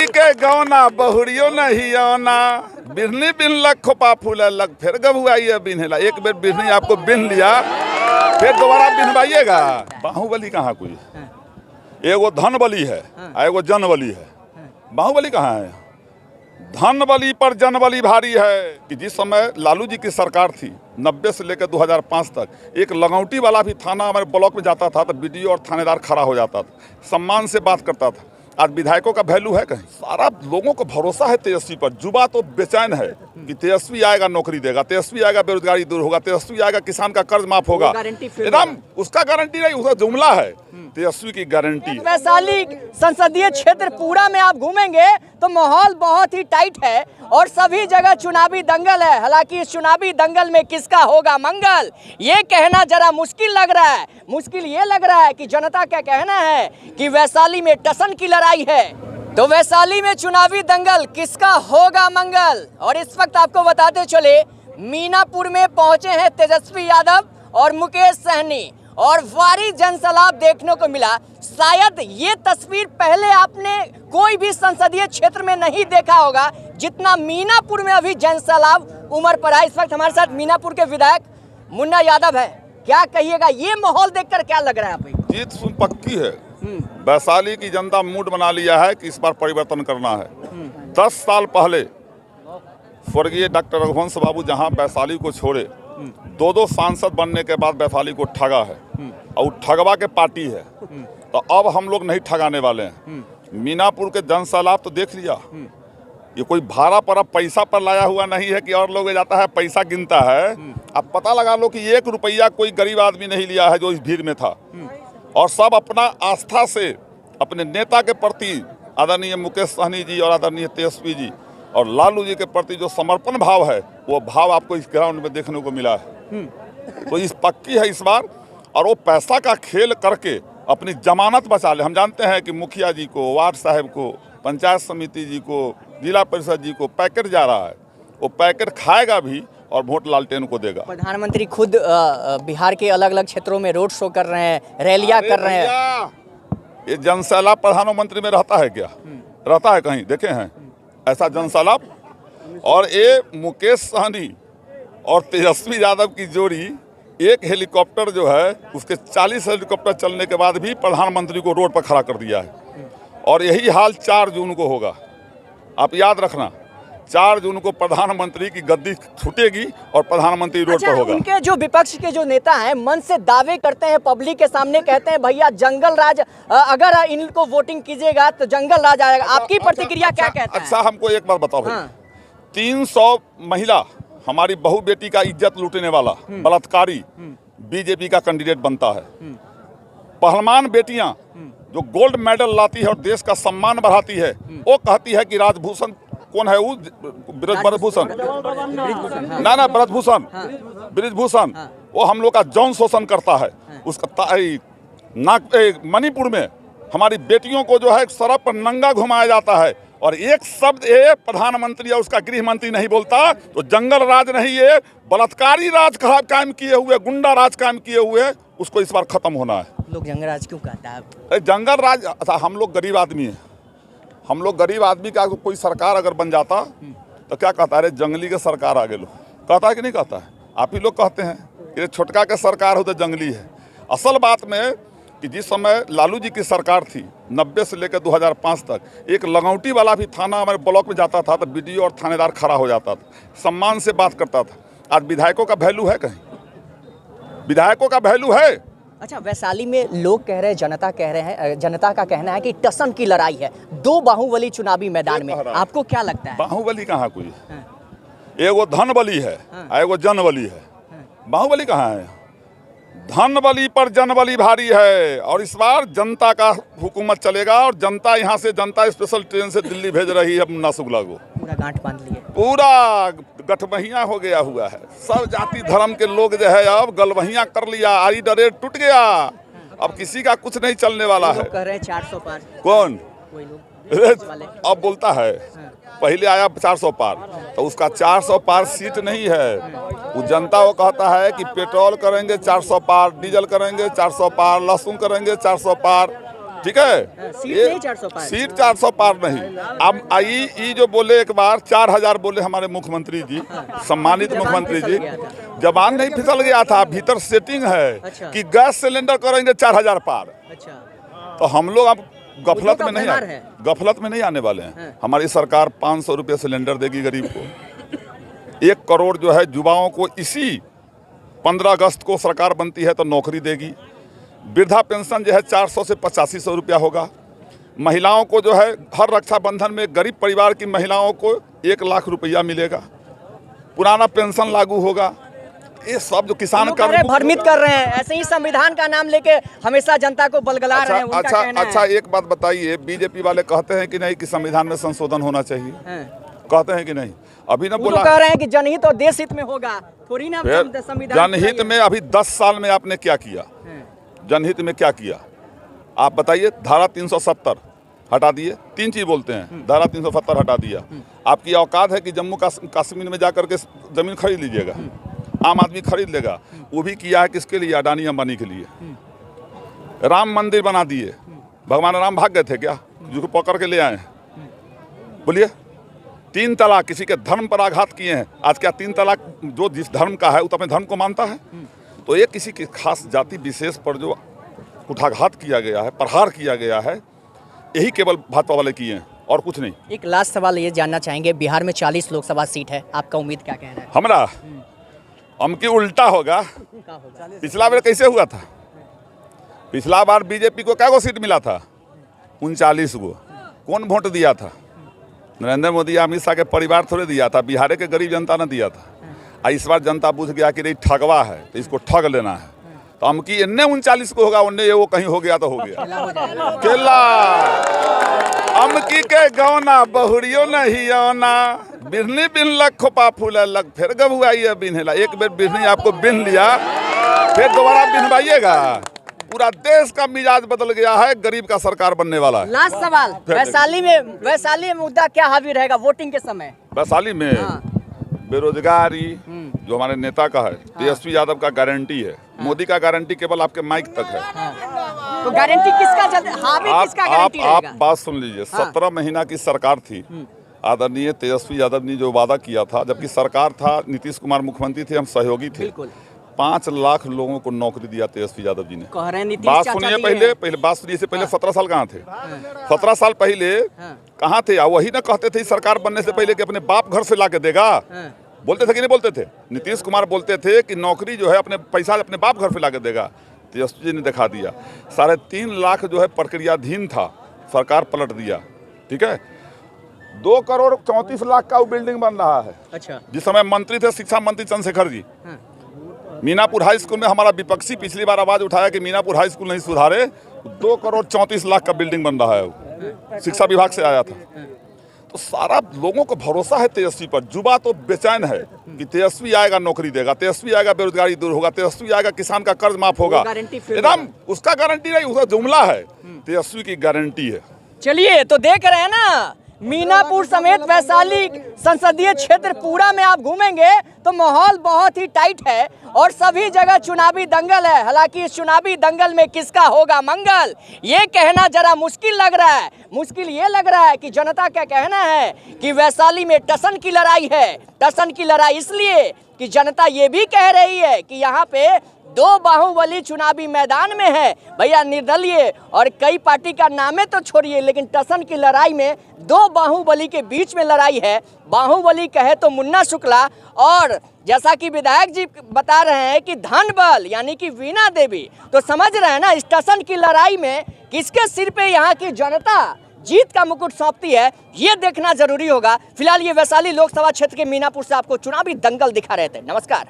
जिंदगी के गौना बहुरियो नहीं आना, बिरनी बिन लग खोपा फूला लग, फिर गबुआइए बिन्हेला। एक बेर बिरनी आपको बिन लिया, फिर दोबारा बिनवाइएगा। बाहुबली कहाँ कोई, एगो धन बली है, एगो जन बली है। बाहुबली कहाँ है? धन बली पर जन बली भारी है। कि जिस समय लालू जी की सरकार थी 90 से लेकर 2005 तक, एक लगौटी वाला भी थाना हमारे ब्लॉक में जाता था तो बीडीओ और थानेदार खड़ा हो जाता था, सम्मान से बात करता था। आज विधायकों का वैल्यू है कहीं? सारा लोगों को भरोसा है तेजस्वी पर। जुबा तो बेचैन है कि तेजस्वी आएगा नौकरी देगा, तेजस्वी आएगा बेरोजगारी दूर होगा, तेजस्वी आएगा किसान का कर्ज माफ होगा। एकदम उसका गारंटी नहीं, उसका जुमला है, तेजस्वी की गारंटी। वैशाली संसदीय क्षेत्र पूरा में आप घूमेंगे तो माहौल बहुत ही टाइट है और सभी जगह चुनावी दंगल है। हालांकि इस चुनावी दंगल में किसका होगा मंगल, ये कहना जरा मुश्किल लग रहा है। मुश्किल ये लग रहा है कि जनता का कहना है कि वैशाली में टसन की लड़ाई है। तो वैशाली में चुनावी दंगल, किसका होगा मंगल। और इस वक्त आपको बताते चले, मीनापुर में पहुंचे हैं तेजस्वी यादव और मुकेश सहनी और भारी जनसैलाब देखने को मिला। शायद ये तस्वीर पहले आपने कोई भी संसदीय क्षेत्र में नहीं देखा होगा, जितना मीनापुर में अभी जनसैलाब उमड़ पड़ा। इस वक्त हमारे साथ मीनापुर के विधायक मुन्ना यादव है। क्या कहिएगा, ये माहौल देखकर क्या लग रहा है आपको? जीत सुन पक्की है। वैशाली की जनता मूड बना लिया है कि इस बार परिवर्तन करना है। 10 साल पहले स्वर्गीय डॉक्टर रघुवंश बाबू जहां वैशाली को छोड़े, 2 सांसद बनने के बाद वैशाली को ठगा है और ठगवा के पार्टी है। तो अब हम लोग नहीं ठगाने वाले हैं। मीनापुर के जनसैलाब तो देख लिया, ये कोई भाड़ा पर पैसा पर लाया हुआ नहीं है कि और लोग जाता है पैसा गिनता है। अब पता लगा लो कि 1 रुपया कोई गरीब आदमी नहीं लिया है जो इस भीड़ में था। और सब अपना आस्था से अपने नेता के प्रति, आदरणीय मुकेश सहनी जी और आदरणीय तेजस्वी जी और लालू जी के प्रति जो समर्पण भाव है, वो भाव आपको इस ग्राउंड में देखने को मिला है। तो इस पक्की है इस बार। और वो पैसा का खेल करके अपनी जमानत बचा ले। हम जानते हैं कि मुखिया जी को, वार्ड साहब को, पंचायत समिति जी को, जिला परिषद जी को पैकेट जा रहा है, वो पैकेट खाएगा भी और वोट लालटेन को देगा। प्रधानमंत्री खुद बिहार के अलग अलग क्षेत्रों में रोड शो कर रहे हैं, रैलियां कर रहे हैं। ये जनसैलाब प्रधानमंत्री में रहता है क्या? रहता है कहीं देखे हैं ऐसा जनसैलाब? और ये मुकेश सहनी और तेजस्वी यादव की जोड़ी, एक हेलीकॉप्टर जो है उसके 40 हेलीकॉप्टर चलने के बाद भी प्रधानमंत्री को रोड पर खड़ा कर दिया है। और यही हाल 4 जून को होगा। आप याद रखना, 4 जून को प्रधानमंत्री की गद्दी छूटेगी और प्रधानमंत्री रोड पर होगा। उनके जो विपक्ष के जो नेता हैं मन से दावे करते हैं, पब्लिक के सामने कहते हैं भैया जंगल राज, अगर इनको वोटिंग कीजिएगा तो जंगल राज आएगा। आपकी प्रतिक्रिया क्या कहता है? अच्छा हमको एक बात बताओ भाई, 300 महिला, हमारी बहू बेटी का इज्जत लूटने वाला बलात्कारी बीजेपी का कैंडिडेट बनता है। पहलवान बेटियां जो गोल्ड मेडल लाती है और देश का सम्मान बढ़ाती है, वो कहती है कि राजभूषण कौन है? वो ब्रजभूषण ना ब्रजभूषण, ब्रजभूषण वो हम लोग का जौन शोषण करता है। उसका मणिपुर में हमारी बेटियों को जो है सड़क पर नंगा घुमाया जाता है और एक शब्द ये प्रधानमंत्री और उसका गृह मंत्री नहीं बोलता। तो जंगल राज नहीं, ये बलात्कारी राज कायम किए हुए, गुंडा राज कायम किए हुए, उसको इस बार खत्म होना है। लोग जंगल राज क्यों कहता है? जंगल राज, अच्छा हम लोग गरीब आदमी हैं, हम लोग गरीब आदमी का कोई सरकार अगर बन जाता तो क्या कहता है? अरे जंगली के सरकार आगे लो, कहता है कि नहीं कहता है? आप ही लोग कहते हैं कि छोटका के सरकार हो तो जंगली है। असल बात में कि जिस समय लालू जी की सरकार थी 90 से लेकर 2005 तक, एक लगौटी वाला भी थाना हमारे ब्लॉक में जाता था तो बीडीओ और थानेदार खड़ा हो जाता था, सम्मान से बात करता था। आज विधायकों का वैल्यू है कहीं? विधायकों का वैल्यू है? अच्छा, वैशाली में लोग कह रहे हैं, जनता कह रहे हैं, जनता का कहना है कि टसन की लड़ाई है, 2 बाहुबली चुनावी मैदान में। आपको क्या लगता है? बाहुबली कहाँ कोई, एगो धन बली है, एगो जन बली है। बाहुबली कहाँ है? धन बली पर जन बली भारी है। और इस बार जनता का हुकूमत चलेगा और जनता यहाँ से, जनता स्पेशल ट्रेन से दिल्ली भेज रही है मुन्ना शुक्ला को। पूरा गांठ बांध लिए, पूरा गठबहिया हो गया हुआ है। सब जाति धर्म के लोग जो है अब गलबहिया कर लिया, आरी डरे टूट गया। अब किसी का कुछ नहीं चलने वाला है। कह रहे हैं 400 पार। कौन? कोई लोग अब बोलता है, पहले आया 400 पार, तो उसका 400 पार सीट नहीं है। वो जनता वो कहता है कि पेट्रोल करेंगे 400 पार, डीजल करेंगे 400 पार, लहसुन करेंगे 400 पार। ठीक है, सीट नहीं 400 पार। सीट 400 पार नहीं। अब आई जो बोले एक बार 4000 बोले हमारे मुख्यमंत्री जी, सम्मानित मुख्यमंत्री जी, जबान नहीं फिसल गया था, भीतर सेटिंग है कि गैस सिलेंडर करेंगे 4000 पार। तो हम लोग अब गफलत में नहीं आने वाले हैं। हमारी सरकार 500 रुपये सिलेंडर देगी गरीब को, 1 करोड़ जो है युवाओं को इसी 15 अगस्त को सरकार बनती है तो नौकरी देगी। वृद्धा पेंशन जो है 400 से 8500 रुपया होगा। महिलाओं को जो है हर रक्षाबंधन में गरीब परिवार की महिलाओं को 1 लाख रुपया मिलेगा। पुराना पेंशन लागू होगा। ये सब जो किसान भ्रमित कर रहे हैं, ऐसे ही संविधान का नाम लेके हमेशा जनता को बलगला रहे हैं। उनका कहना अच्छा, एक बात बताइए, बीजेपी वाले कहते हैं कि नहीं कि संविधान में संशोधन होना चाहिए, कहते हैं कि नहीं? अभी ना बोला, कह रहे हैं कि जनहित और देश हित में होगा, थोड़ी ना संविधान। जनहित में अभी 10 साल में आपने क्या किया? जनहित में क्या किया आप बताइए? धारा 370 हटा दिए। 3 चीज बोलते हैं, धारा 370 हटा दिया। आपकी औकात है कि जम्मू कश्मीर में जाकर के जमीन खरीद लीजिएगा, आम आदमी खरीद लेगा। वो भी किया है किसके लिए? अडानी अंबानी के लिए। राम मंदिर बना दिए, भगवान राम भाग गए थे क्या जो पकड़ के ले आए हैं? बोलिए। 3 तलाक, किसी के धर्म पर आघात किए हैं। आज क्या 3 तलाक जो जिस धर्म का है वो तो अपने धर्म को मानता है, तो ये किसी की खास जाति विशेष पर जो कुठाघात किया गया है, प्रहार किया गया है, यही केवल भाजपा वाले किए हैं और कुछ नहीं। एक लास्ट सवाल ये जानना चाहेंगे, बिहार में 40 लोकसभा सीट है, आपका उम्मीद क्या कह रहा है? हमारा हमकी उल्टा होगा। पिछला बार कैसे हुआ था? पिछला बार बीजेपी को क्या सीट मिला था? 39 गो। कौन वोट दिया था? नरेंद्र मोदी, अमित शाह के परिवार थोड़े दिया था, बिहार के गरीब जनता ने दिया था। इस बार जनता पूछ गया कि नहीं ठगवा है तो इसको ठग लेना है, तो हमकी इन्ने 39 को होगा, उन्ने वो कहीं हो गया तो हो गया। केला अमकी के गौना बहुरियो नहीं आना, बिरनी बिन लग खोपा फूला लग, फिर गबुआइए बिनहेला। एक बेर बिरनी आपको बिन लिया, फिर दोबारा बिनवाइएगा। पूरा देश का मिजाज बदल गया है, गरीब का सरकार बनने वाला है। लास्ट सवाल, वैशाली में मुद्दा क्या हावी रहेगा वोटिंग के समय? वैशाली में बेरोजगारी जो हमारे नेता का है, तेजस्वी यादव का गारंटी है। मोदी का गारंटी केवल आपके माइक तक है। तो गारंटी किसका किसका गारंटी रहेगा? आप बात सुन लीजिए। 17 महीना की सरकार थी, आदरणीय तेजस्वी यादव ने जो वादा किया था, जबकि सरकार था, नीतीश कुमार मुख्यमंत्री थे, हम सहयोगी थे। 5 लाख लोगों को नौकरी दिया तेजस्वी यादव जी ने। बात सुनिए, पहले बात सुनिए, इससे पहले 17 साल कहाँ थे? 17 साल पहले कहाँ थे? वही ना कहते थे सरकार बनने से पहले कि अपने बाप घर से ला के देगा। बोलते थे कि नहीं बोलते थे? नीतीश कुमार बोलते थे कि नौकरी जो है अपने पैसा अपने बाप घर पे ला के देगा। तेजस्वी जी ने दिखा दिया। 3.5 लाख जो है प्रक्रियाधीन था, सरकार पलट दिया। ठीक है, 2 करोड़ 34 लाख का वो बिल्डिंग बन रहा है। अच्छा। जिस समय मंत्री थे शिक्षा मंत्री चंद्रशेखर जी, मीनापुर हाई स्कूल में हमारा विपक्षी पिछली बार आवाज उठाया कि मीनापुर हाई स्कूल नहीं सुधारे, 2 करोड़ 34 लाख का बिल्डिंग बन रहा है। वो शिक्षा विभाग से आया था। तो सारा लोगों को भरोसा है तेजस्वी पर। युवा तो बेचैन है कि तेजस्वी आएगा नौकरी देगा, तेजस्वी आएगा बेरोजगारी दूर होगा, तेजस्वी आएगा किसान का कर्ज माफ होगा। एकदम उसका गारंटी नहीं, उसका जुमला है, तेजस्वी की गारंटी है। चलिए, तो देख रहे हैं ना, मीनापुर समेत वैशाली संसदीय क्षेत्र पूरा में आप घूमेंगे तो माहौल बहुत ही टाइट है और सभी जगह चुनावी दंगल है। हालांकि इस चुनावी दंगल में किसका होगा मंगल, ये कहना जरा मुश्किल लग रहा है। मुश्किल ये लग रहा है कि जनता का कहना है कि वैशाली में टसन की लड़ाई है। टसन की लड़ाई इसलिए कि जनता ये भी कह रही है कि यहाँ पे 2 बाहुबली चुनावी मैदान में है। भैया, निर्दलीय और कई पार्टी का नामे तो छोड़िए, लेकिन टसन की लड़ाई में 2 बाहुबली के बीच में लड़ाई है। बाहुबली कहे तो मुन्ना शुक्ला, और जैसा कि विधायक जी बता रहे हैं कि धन बल यानी कि वीणा देवी। तो समझ रहे हैं ना, इस टसन की लड़ाई में किसके सिर पे यहाँ की जनता जीत का मुकुट सौंपती है, ये देखना जरूरी होगा। फिलहाल ये वैशाली लोकसभा क्षेत्र के मीनापुर से आपको चुनावी दंगल दिखा रहे थे। नमस्कार।